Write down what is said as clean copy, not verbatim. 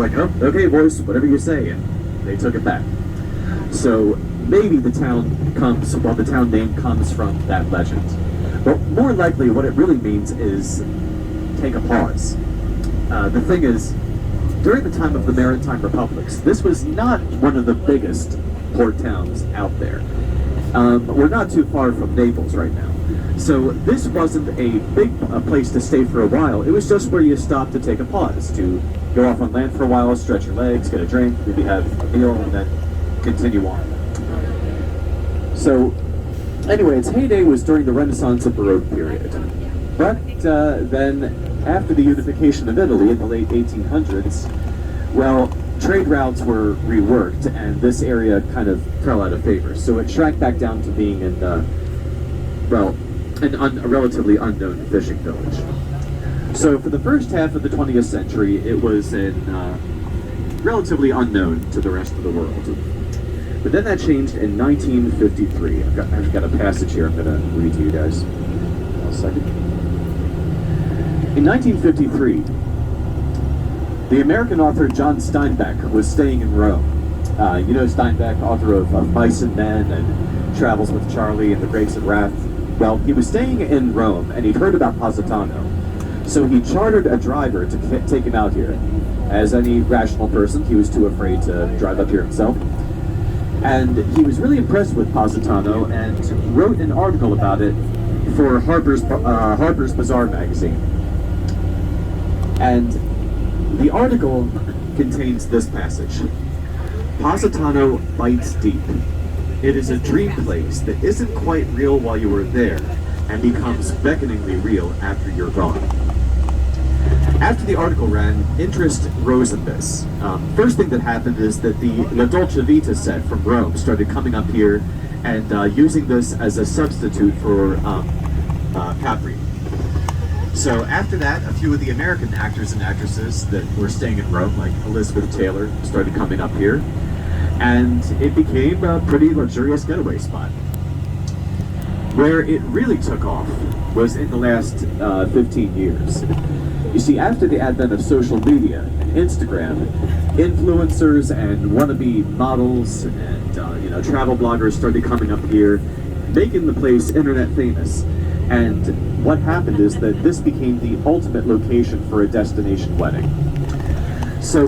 like, oh, okay, boys, whatever you say, and they took it back. So maybe the town name comes from that legend. But more likely, what it really means is take a pause. The thing is, during the time of the Maritime Republics, this was not one of the biggest port towns out there. We're not too far from Naples right now. So this wasn't a big place to stay for a while. It was just where you stop to take a pause, to go off on land for a while, stretch your legs, get a drink, maybe have a meal, and then continue on. So anyway, its heyday was during the Renaissance and Baroque period. But then, after the unification of Italy in the late 1800s, well, trade routes were reworked, and this area kind of fell out of favor. So it shrank back down to being a relatively unknown fishing village. So for the first half of the 20th century, it was relatively unknown to the rest of the world. But then that changed in 1953. I've got a passage here I'm going to read to you guys. One second. In 1953, the American author John Steinbeck was staying in Rome. You know Steinbeck, author of Mice and Men and Travels with Charlie and The Grapes of Wrath. Well, he was staying in Rome, and he'd heard about Positano. So he chartered a driver to take him out here. As any rational person, he was too afraid to drive up here himself. And he was really impressed with Positano and wrote an article about it for Harper's Bazaar magazine. And the article contains this passage. Positano bites deep. It is a dream place that isn't quite real while you are there and becomes beckoningly real after you're gone. After the article ran, interest rose in this. First thing that happened is that the La Dolce Vita set from Rome started coming up here and using this as a substitute for Capri. So after that, a few of the American actors and actresses that were staying in Rome, like Elizabeth Taylor, started coming up here, and it became a pretty luxurious getaway spot. Where it really took off was in the last 15 years. You see, after the advent of social media and Instagram, influencers and wannabe models and travel bloggers started coming up here, making the place internet famous. And what happened is that this became the ultimate location for a destination wedding. So